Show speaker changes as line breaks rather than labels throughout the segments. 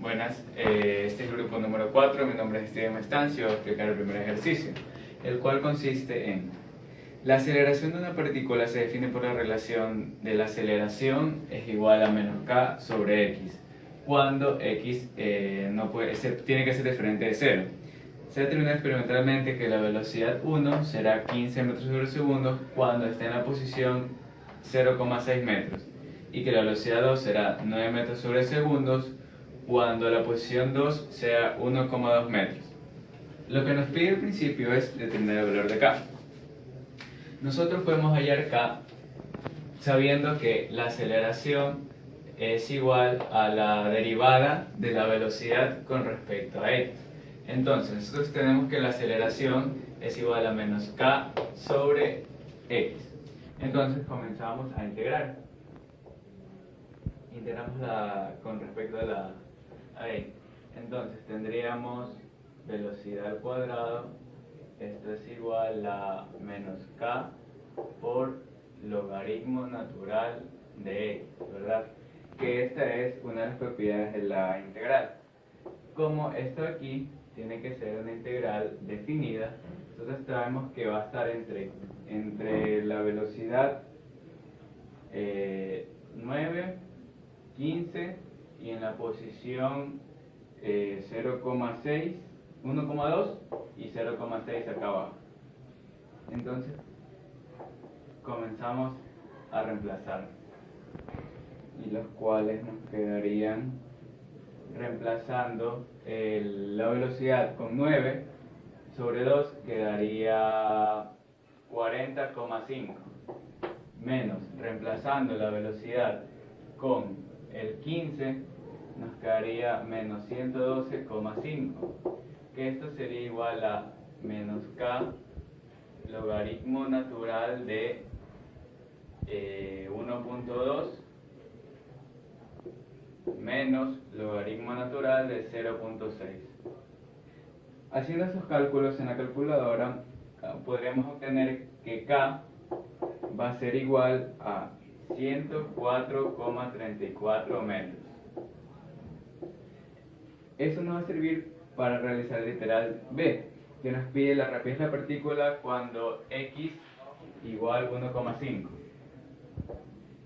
Buenas, este es el grupo número 4, mi nombre es Steven Mestancio, voy a explicar el primer ejercicio, el cual consiste en: la aceleración de una partícula se define por la relación de la aceleración es igual a menos k sobre x, cuando x tiene que ser diferente de 0. Se determina experimentalmente que la velocidad 1 será 15 metros sobre segundo cuando esté en la posición 0,6 metros, y que la velocidad 2 será 9 metros sobre segundos cuando la posición 2 sea 1,2 metros. Lo que nos pide al principio es determinar el valor de k. Nosotros podemos hallar k sabiendo que la aceleración es igual a la derivada de la velocidad con respecto a x. Entonces nosotros tenemos que la aceleración es igual a menos k sobre x. Entonces comenzamos a integrar. Integramos con respecto a x. Entonces tendríamos velocidad al cuadrado, esto es igual a menos k por logaritmo natural de x, ¿verdad? Que esta es una de las propiedades de la integral. Como esto aquí tiene que ser una integral definida, entonces sabemos que va a estar entre la velocidad 9, 15 y en la posición 0,6, 1,2 y 0,6 acá abajo. Entonces comenzamos a reemplazar, y los cuales nos quedarían reemplazando la velocidad con 9 sobre 2 quedaría 40,5, menos reemplazando la velocidad con el 15 nos quedaría menos 112,5, que esto sería igual a menos k logaritmo natural de 1,2 menos logaritmo natural de 0,6. Haciendo estos cálculos en la calculadora podríamos obtener que k va a ser igual a 104,34 metros. Eso nos va a servir para realizar el literal b, que nos pide la rapidez de la partícula cuando x igual 1,5.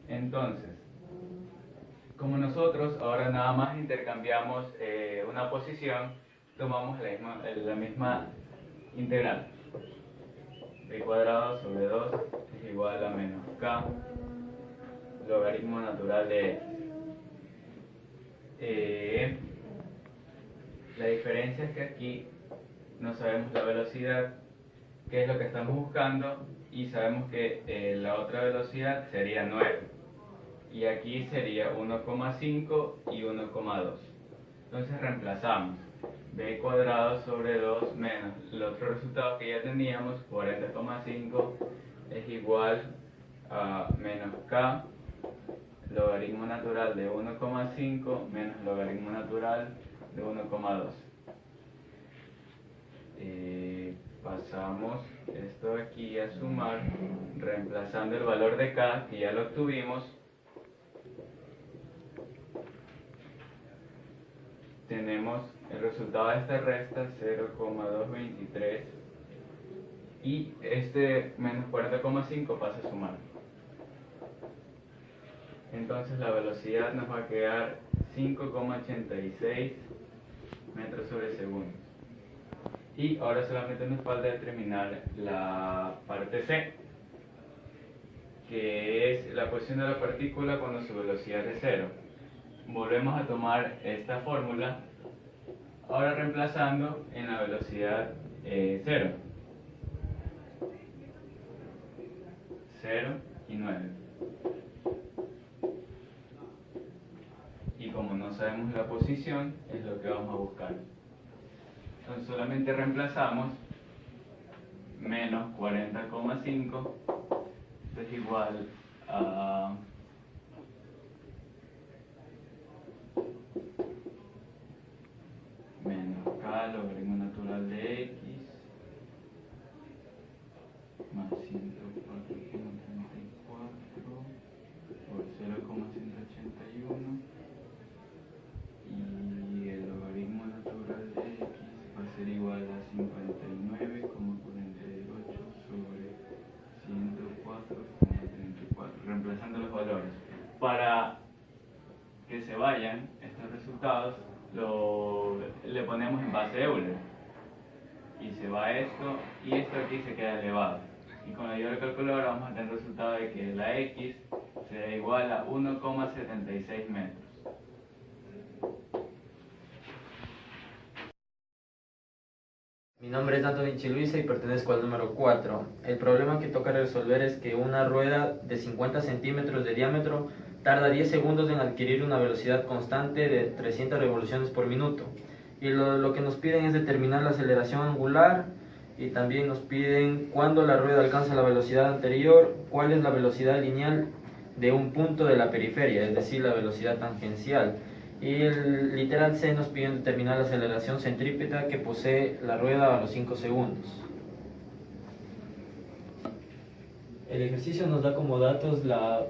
Entonces, como nosotros ahora nada más intercambiamos una posición, tomamos la misma integral. B cuadrado sobre 2 es igual a menos k logaritmo natural de x. La diferencia es que aquí no sabemos la velocidad, que es lo que estamos buscando, y sabemos que la otra velocidad sería 9. Y aquí sería 1,5 y 1,2. Entonces reemplazamos b cuadrado sobre 2 menos el otro resultado que ya teníamos, 40,5, es igual a menos k logaritmo natural de 1,5 menos logaritmo natural de 1,2. Pasamos esto aquí a sumar, reemplazando el valor de k, que ya lo obtuvimos. Tenemos el resultado de esta resta, 0,223, y este menos 40,5 pasa a sumar. Entonces la velocidad nos va a quedar 5,86 metros sobre segundo. Y ahora solamente nos falta determinar la parte C, que es la posición de la partícula cuando su velocidad es 0. Volvemos a tomar esta fórmula, ahora reemplazando en la velocidad 0 y 9. Y como no sabemos la posición, es lo que vamos a buscar. Entonces solamente reemplazamos menos 40,5, esto es igual a menos k logaritmo natural de x más 104,34 por 0,181, y que se vayan estos resultados, le ponemos en base Euler. Y se va esto, y esto aquí se queda elevado. Y con la ayuda del calculador vamos a tener el resultado de que la X será igual a 1,76 metros.
Mi nombre es Anthony Chiluisa y pertenezco al número 4. El problema que toca resolver es que una rueda de 50 centímetros de diámetro tarda 10 segundos en adquirir una velocidad constante de 300 revoluciones por minuto. Y lo que nos piden es determinar la aceleración angular, y también nos piden cuándo la rueda alcanza la velocidad anterior, cuál es la velocidad lineal de un punto de la periferia, es decir, la velocidad tangencial. Y el literal C nos pide determinar la aceleración centrípeta que posee la rueda a los 5 segundos. El ejercicio nos da como datos la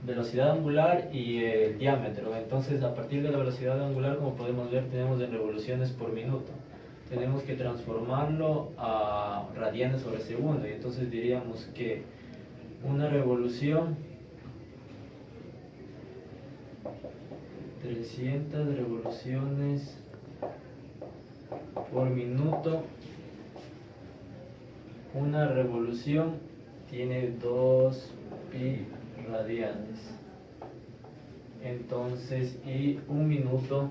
velocidad angular y el diámetro. Entonces, a partir de la velocidad angular, como podemos ver, tenemos en revoluciones por minuto. Tenemos que transformarlo a radianes sobre segundo, y entonces diríamos que una revolución, 300 revoluciones por minuto. Una revolución tiene 2 pi radianes. Entonces, y un minuto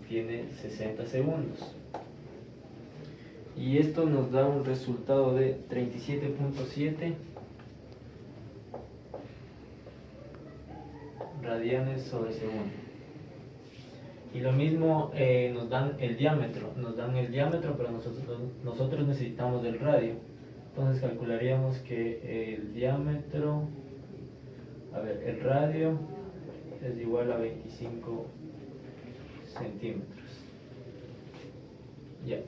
tiene 60 segundos. Y esto nos da un resultado de 37.7 radianes sobre segundo. Y lo mismo nos dan el diámetro, pero nosotros necesitamos el radio. Entonces calcularíamos que el diámetro, el radio es igual a 25 centímetros. Ya.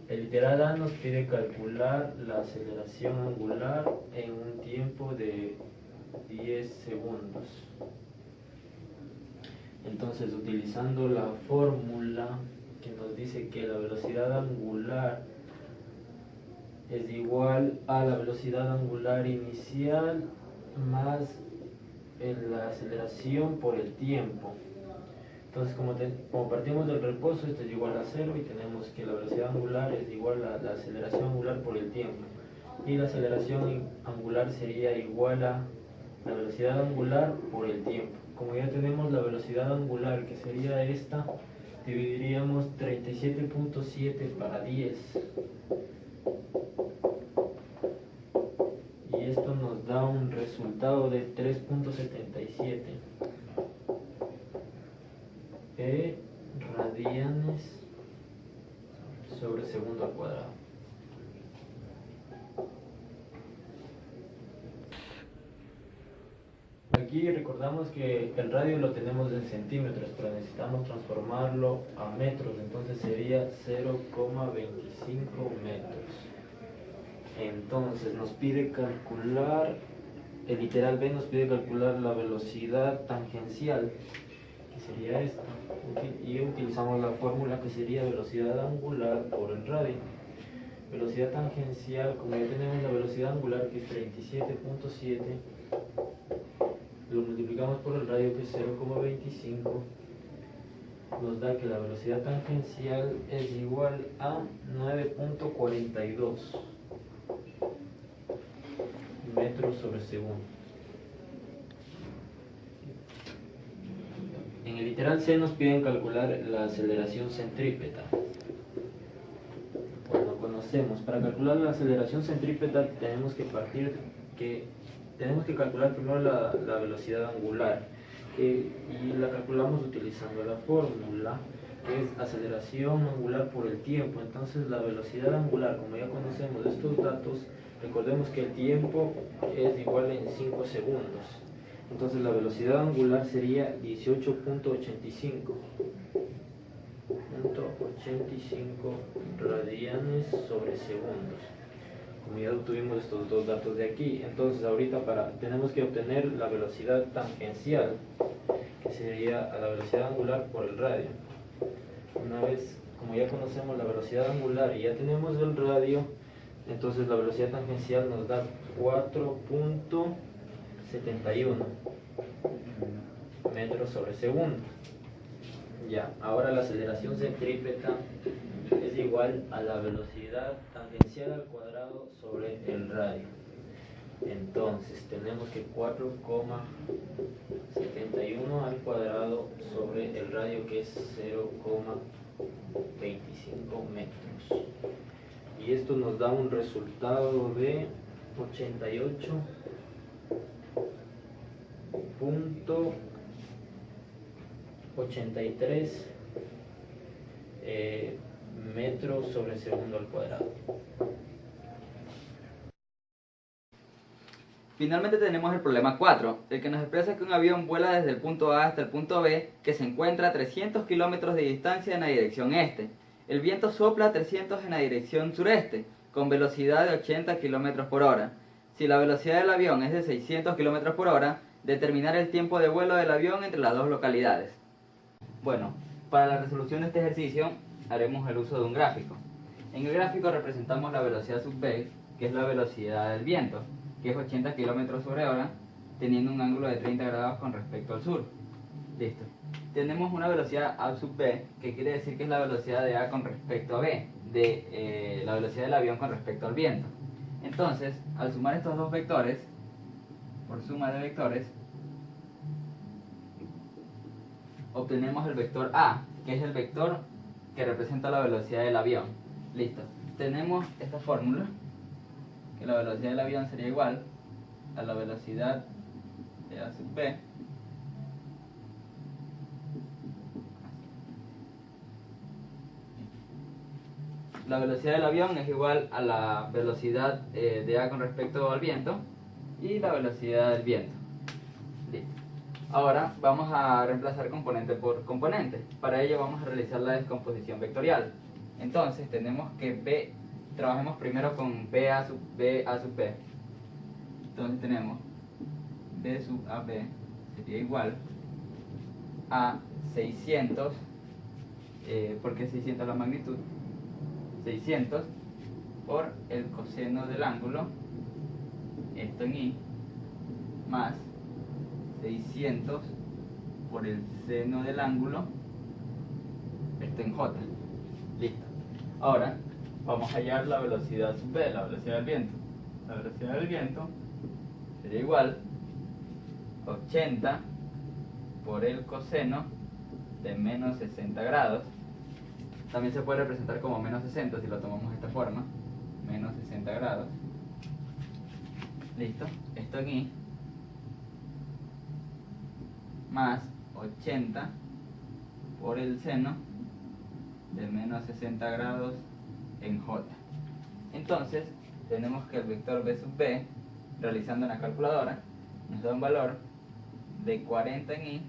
El literal A nos pide calcular la aceleración angular en un tiempo de 10 segundos. Entonces, utilizando la fórmula que nos dice que la velocidad angular es igual a la velocidad angular inicial más la aceleración por el tiempo. Entonces, como partimos del reposo, esto es igual a 0, y tenemos que la velocidad angular es igual a la aceleración angular por el tiempo. Y la aceleración angular sería igual a la velocidad angular por el tiempo. Como ya tenemos la velocidad angular, que sería esta, dividiríamos 37.7 para 10. Y esto nos da un resultado de 3.77 radianes sobre segundo al cuadrado. Aquí recordamos que el radio lo tenemos en centímetros, pero necesitamos transformarlo a metros, entonces sería 0,25 metros. Entonces nos pide calcular, el literal B nos pide calcular la velocidad tangencial, que sería esta, y utilizamos la fórmula que sería velocidad angular por el radio. Velocidad tangencial, como ya tenemos la velocidad angular, que es 37.7, lo multiplicamos por el radio, que es 0,25, nos da que la velocidad tangencial es igual a 9.42 metros sobre segundo. En el literal C nos piden calcular la aceleración centrípeta. Pues lo conocemos. Para calcular la aceleración centrípeta tenemos que calcular primero la velocidad angular, y la calculamos utilizando la fórmula, que es aceleración angular por el tiempo. Entonces la velocidad angular, como ya conocemos estos datos, recordemos que el tiempo es igual en 5 segundos. Entonces la velocidad angular sería 18.85 radianes sobre segundos. Como ya obtuvimos estos dos datos de aquí, entonces ahorita tenemos que obtener la velocidad tangencial, que sería a la velocidad angular por el radio. Una vez, como ya conocemos la velocidad angular y ya tenemos el radio, Entonces la velocidad tangencial nos da 4.71 metros sobre segundo. Ya, ahora la aceleración centrípeta es igual a la velocidad tangencial al cuadrado sobre el radio. Entonces tenemos que 4,71 al cuadrado sobre el radio, que es 0,25 metros. Y esto nos da un resultado de 88.83 metros sobre segundo al cuadrado.
Finalmente tenemos el problema 4, el que nos expresa que un avión vuela desde el punto A hasta el punto B, que se encuentra a 300 kilómetros de distancia en la dirección este. El viento sopla a 300 en la dirección sureste, con velocidad de 80 kilómetros por hora. Si la velocidad del avión es de 600 kilómetros por hora, determinar el tiempo de vuelo del avión entre las dos localidades. Bueno, para la resolución de este ejercicio haremos el uso de un gráfico. En el gráfico representamos la velocidad sub v, que es la velocidad del viento, que es 80 km sobre hora, teniendo un ángulo de 30 grados con respecto al sur. Listo. Tenemos una velocidad a sub b, que quiere decir que es la velocidad de a con respecto a b, de la velocidad del avión con respecto al viento. Entonces, al sumar estos dos vectores, por suma de vectores, obtenemos el vector a, que es el vector que representa la velocidad del avión. Listo. Tenemos esta fórmula, que la velocidad del avión sería igual a la velocidad de a sub b la velocidad del avión es igual a la velocidad de a con respecto al viento y la velocidad del viento. Listo. Ahora vamos a reemplazar componente por componente. Para ello vamos a realizar la descomposición vectorial. Entonces tenemos que b, trabajemos primero con b a sub b. Entonces tenemos b sub ab sería igual a 600, porque 600 la magnitud, 600 por el coseno del ángulo, esto en i, más 600 por el seno del ángulo, esto en j. Listo. Ahora vamos a hallar la velocidad sub v, la velocidad del viento. La velocidad del viento sería igual a 80 por el coseno de menos 60 grados. También se puede representar como menos 60 si lo tomamos de esta forma, menos 60 grados. Listo. Esto aquí, más 80 por el seno de menos 60 grados en j. Entonces tenemos que el vector b sub b, realizando en la calculadora, nos da un valor de 40 en i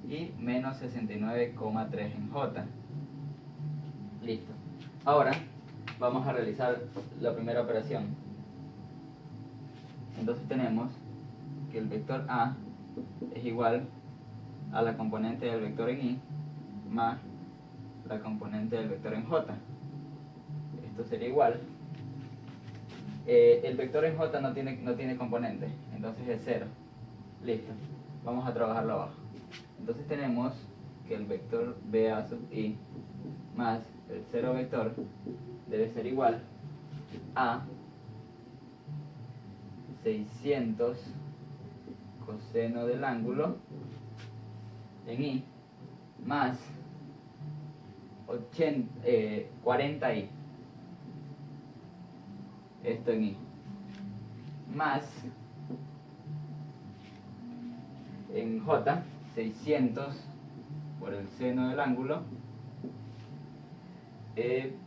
y menos 69,3 en j. Listo. Ahora vamos a realizar la primera operación. Entonces tenemos que el vector a es igual a la componente del vector en i más la componente del vector en j. Esto sería igual. El vector en j no tiene componente, entonces es 0. Listo. Vamos a trabajarlo abajo. Entonces tenemos que el vector ba sub i más el 0 vector debe ser igual a 600 coseno del ángulo en i más 40i, esto en i, más en j 600 por el seno del ángulo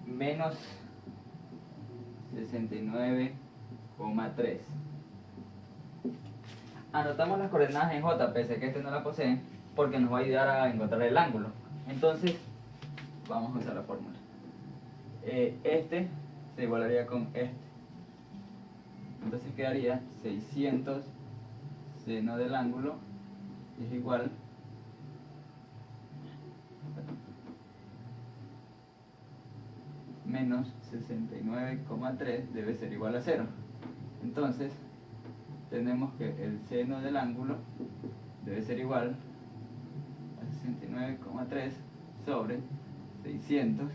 menos 69,3. Anotamos las coordenadas en j, pese a que este no la posee, porque nos va a ayudar a encontrar el ángulo. Entonces vamos a usar la fórmula. Este se igualaría con este, entonces quedaría 600 seno del ángulo es igual menos 69,3 debe ser igual a 0. Entonces, tenemos que el seno del ángulo debe ser igual a 69,3 sobre 600.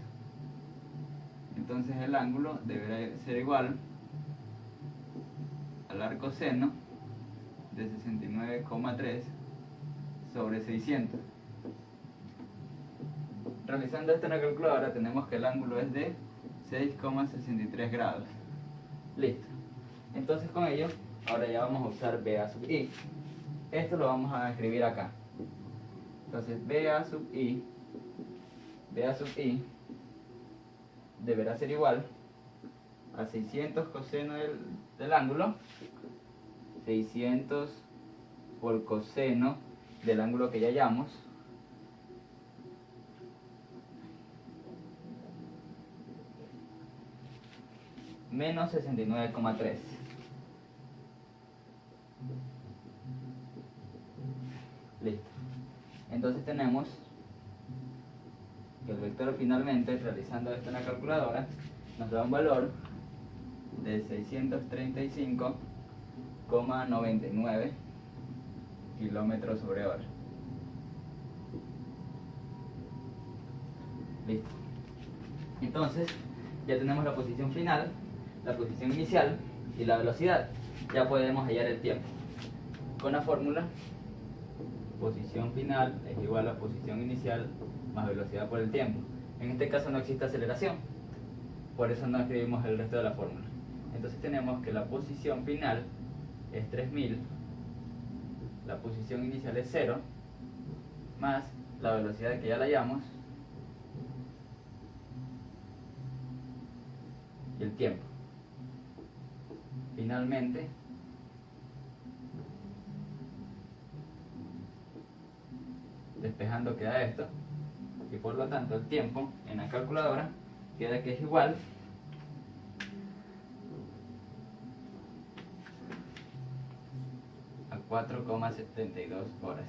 Entonces el ángulo deberá ser igual al arcoseno de 69,3 sobre 600. Realizando esto en la calculadora tenemos que el ángulo es de 6,63 grados. Listo. Entonces con ello, ahora ya vamos a usar BA sub I. Esto lo vamos a escribir acá. Entonces BA sub I deberá ser igual a 600 coseno del ángulo, 600 por coseno del ángulo que ya hallamos, menos 69,3. Listo. Entonces tenemos que el vector finalmente, realizando esto en la calculadora, nos da un valor de 635,99 kilómetros sobre hora. Listo. Entonces, ya tenemos la posición final, la posición inicial y la velocidad. Ya podemos hallar el tiempo. Con la fórmula, posición final es igual a posición inicial más velocidad por el tiempo. En este caso no existe aceleración, por eso no escribimos el resto de la fórmula. Entonces tenemos que la posición final es 3000, la posición inicial es 0, más la velocidad que ya la hallamos, y el tiempo. Finalmente, despejando queda esto, y por lo tanto el tiempo en la calculadora queda que es igual a 4,72 horas.